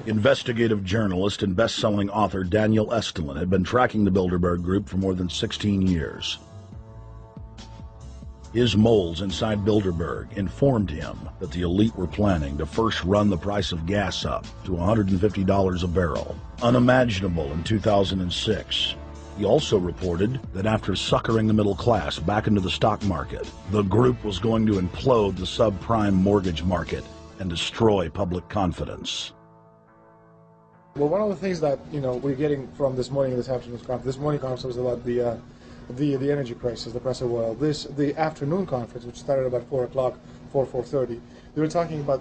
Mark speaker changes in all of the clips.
Speaker 1: Investigative journalist and best-selling author Daniel Estulin had been tracking the Bilderberg Group for more than 16 years. His moles inside Bilderberg informed him that the elite were planning to first run the price of gas up to $150 a barrel, unimaginable in 2006. He also reported that after suckering the middle class back into the stock market, the group was going to implode the subprime mortgage market and destroy public confidence.
Speaker 2: Well, one of the things that we're getting from this morning and this afternoon's conference, this morning conference was about the energy crisis, the price of oil. The afternoon conference, which started about 4 o'clock, 4:30, they were talking about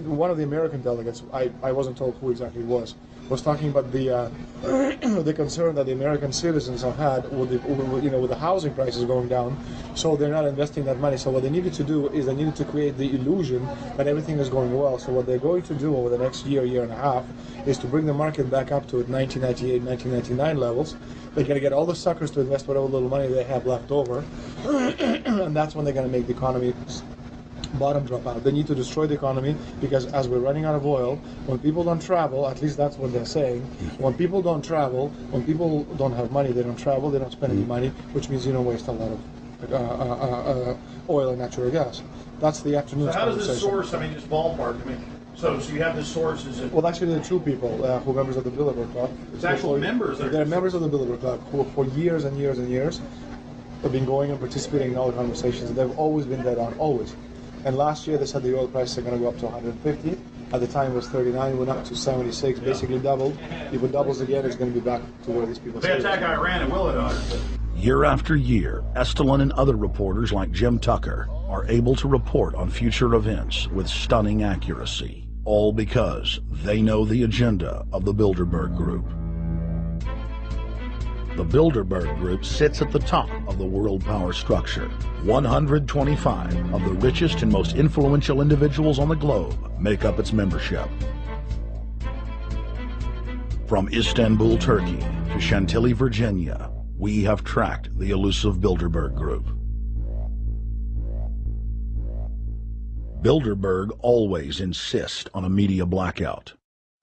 Speaker 2: one of the American delegates. I wasn't told who exactly it was talking about the the concern that the American citizens have had with the housing prices going down, so they're not investing that money. So what they needed to do is they needed to create the illusion that everything is going well. So what they're going to do over the next year and a half is to bring the market back up to 1998, 1999 levels. They're going to get all the suckers to invest whatever little money they have left over, and that's when they're going to make the economy bottom drop out. They need to destroy the economy because as we're running out of oil, when people don't travel, at least that's what they're saying, when people don't travel, when people don't have money, they don't travel, they don't spend any money, which means you don't waste a lot of oil and natural gas. That's the afternoon.
Speaker 3: So how does this source, just ballpark, so you have the sources.
Speaker 2: Well, actually, there are two people who are members of the Bilderberg Club.
Speaker 3: It's actual members.
Speaker 2: They're members of the Bilderberg Club who for years and years and years have been going and participating in all the conversations. They've always been dead on, always. And last year they said the oil prices are going to go up to 150. At the time it was 39, went up to 76, basically doubled. If it doubles again, it's going to be back to where these people
Speaker 3: say. They attack Iran and will it,
Speaker 1: Year after year, Estulin and other reporters like Jim Tucker are able to report on future events with stunning accuracy, all because they know the agenda of the Bilderberg Group. The Bilderberg Group sits at the top of the world power structure. 125 of the richest and most influential individuals on the globe make up its membership. From Istanbul, Turkey to Chantilly, Virginia, we have tracked the elusive Bilderberg Group. Bilderberg always insist on a media blackout.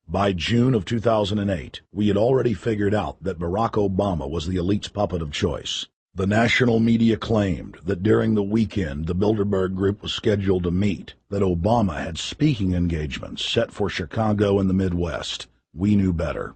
Speaker 1: By June of 2008, we had already figured out that Barack Obama was the elite's puppet of choice. The national media claimed that during the weekend the Bilderberg Group was scheduled to meet, that Obama had speaking engagements set for Chicago and the Midwest. We knew better.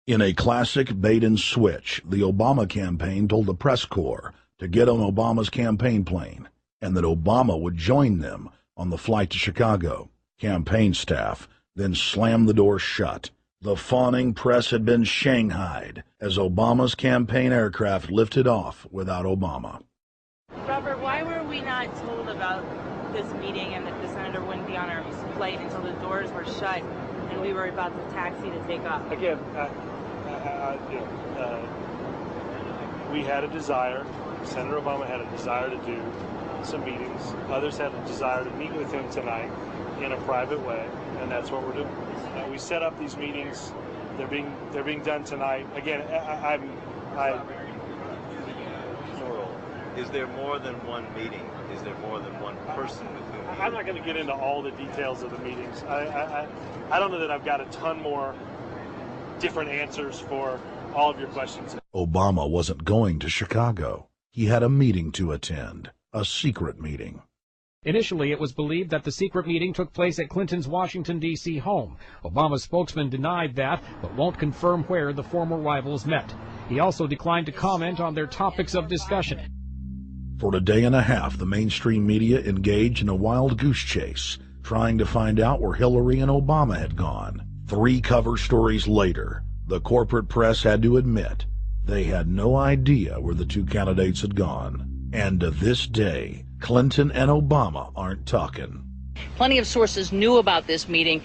Speaker 1: In a classic bait-and-switch, the Obama campaign told the press corps to get on Obama's campaign plane, and that Obama would join them on the flight to Chicago. Campaign staff then slammed the door shut. The fawning press had been shanghaied as Obama's campaign aircraft lifted off without Obama.
Speaker 4: Robert, why were we not told about this meeting and that the senator wouldn't be on our flight until the doors were shut and we were about to taxi to take off?
Speaker 5: Again, we had a desire, Senator Obama had a desire to do some meetings. Others had a desire to meet with him tonight in a private way, and that's what we're doing. We set up these meetings. They're being done tonight. Again,
Speaker 6: Is there more than one meeting? Is there more than one person with whom?
Speaker 5: I'm not going to get into all the details of the meetings. I don't know that I've got a ton more different answers for all of your questions.
Speaker 1: Obama wasn't going to Chicago. He had a meeting to attend, a secret meeting.
Speaker 7: Initially, it was believed that the secret meeting took place at Clinton's Washington, D.C. home. Obama's spokesman denied that, but won't confirm where the former rivals met. He also declined to comment on their topics of discussion.
Speaker 1: For a day and a half, the mainstream media engaged in a wild goose chase, trying to find out where Hillary and Obama had gone. 3 cover stories later, the corporate press had to admit they had no idea where the 2 candidates had gone. And to this day, Clinton and Obama aren't talking.
Speaker 8: Plenty of sources knew about this meeting,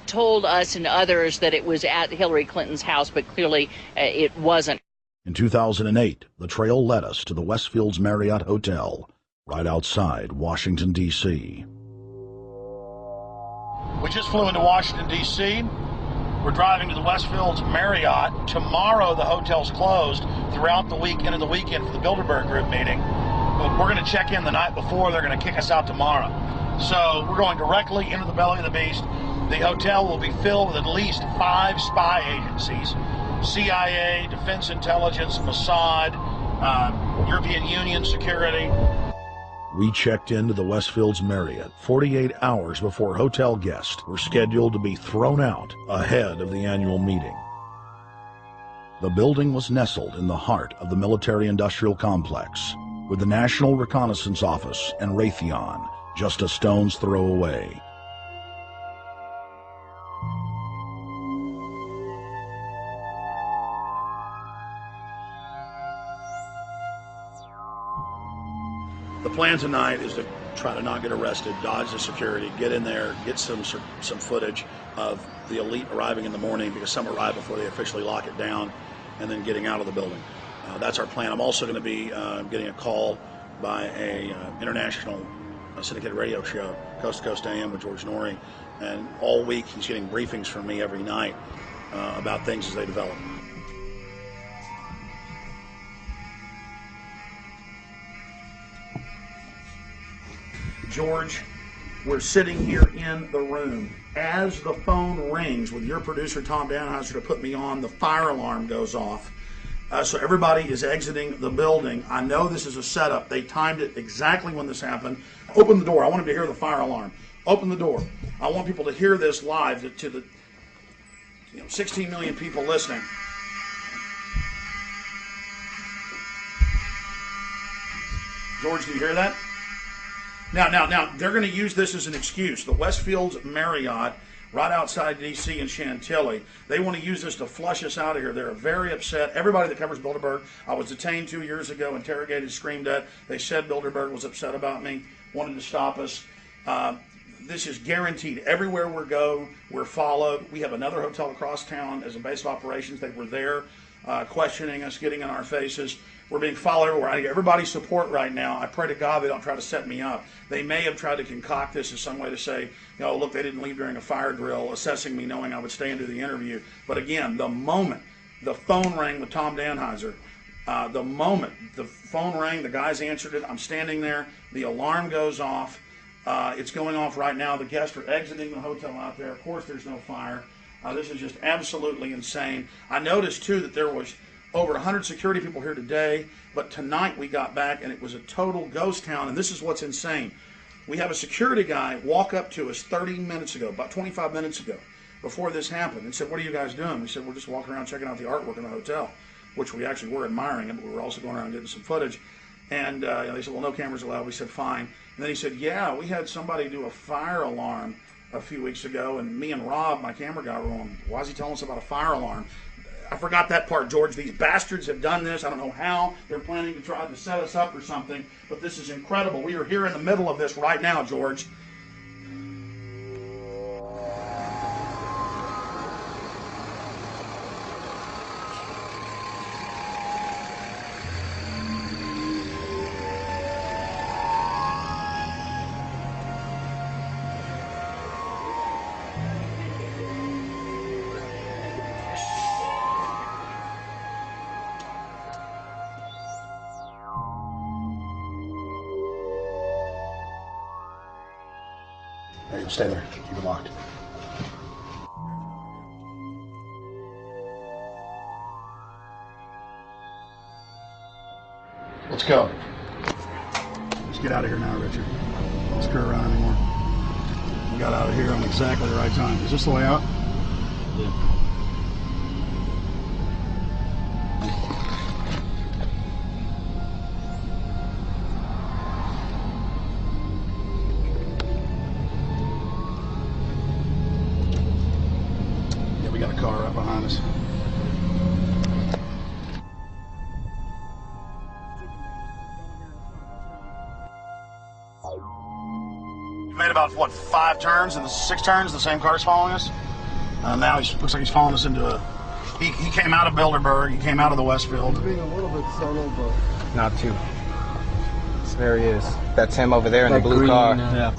Speaker 8: told us and others that it was at Hillary Clinton's house, but clearly it wasn't.
Speaker 1: In 2008, the trail led us to the Westfields Marriott Hotel, right outside Washington, D.C. We just flew into Washington, D.C. We're driving to the Westfields Marriott. Tomorrow, the hotel's closed throughout the week into the weekend for the Bilderberg Group meeting. But we're going to check in the night before. They're going to kick us out tomorrow.
Speaker 3: So we're going directly into the belly of the beast. The hotel will be filled with at least 5 spy agencies: CIA, Defense Intelligence, Mossad, European Union security.
Speaker 1: We checked into the Westfields Marriott 48 hours before hotel guests were scheduled to be thrown out ahead of the annual meeting. The building was nestled in the heart of the military-industrial complex, with the National Reconnaissance Office and Raytheon just a stone's throw away. The plan tonight is to try to not get arrested, dodge the security, get in there, get some footage of the elite arriving in the morning, because some arrive before they officially lock it down, and then getting out of the building. That's our plan. I'm also going to be getting a call by a international syndicated radio show, Coast to Coast AM, with George Noory, and all week he's getting briefings from me every night about things as they develop. George, we're sitting here in the room. As the phone rings with your producer, Tom Danheiser, to put me on, the fire alarm goes off. So everybody is exiting the building. I know this is a setup. They timed it exactly when this happened. Open the door. I want them to hear the fire alarm. Open the door. I want people to hear this live to the 16 million people listening. George, do you hear that? Now, they're going to use this as an excuse. The Westfields Marriott, right outside D.C. in Chantilly, they want to use this to flush us out of here. They're very upset. Everybody that covers Bilderberg, I was detained 2 years ago, interrogated, screamed at. They said Bilderberg was upset about me, wanted to stop us. This is guaranteed. Everywhere we go, we're followed. We have another hotel across town as a base of operations. They were there questioning us, getting in our faces. We're being followed everywhere. I need everybody's support right now. I pray to God they don't try to set me up. They may have tried to concoct this as some way to say, look, they didn't leave during a fire drill, assessing me, knowing I would stay and do the interview. But again, the moment the phone rang with Tom Danheiser, the moment the phone rang, the guys answered it, I'm standing there, the alarm goes off. It's going off right now. The guests are exiting the hotel out there. Of course, there's no fire. This is just absolutely insane. I noticed, too, that there was over 100 security people here today, but tonight we got back and it was a total ghost town, and this is what's insane. We have a security guy walk up to us 30 minutes ago, about 25 minutes ago, before this happened, and said, "What are you guys doing?" We said, "We're just walking around checking out the artwork in the hotel," which we actually were admiring it, but we were also going around getting some footage. And they said, "Well, no cameras allowed." We said, "Fine." And then he said, "Yeah, we had somebody do a fire alarm a few weeks ago, and me and Rob, my camera guy, were going, why is he telling us about a fire alarm?" I forgot that part, George. These bastards have done this. I don't know how. They're planning to try to set us up or something, but this is incredible. We are here in the middle of this right now, George. Hey, stay there. Keep it locked. Let's go. Let's get out of here now, Richard. Don't screw around anymore. We got out of here on exactly the right time. Is this the way out? Yeah. Got a car right behind us. We made about, 5 turns, and 6 turns, the same car's following us. Now he looks like he's following us into a... He came out of Bilderberg, he came out of the Westfield.
Speaker 2: He's being a little bit solo, but...
Speaker 9: Not too. There he is. That's him over there in the blue car.
Speaker 7: Yeah.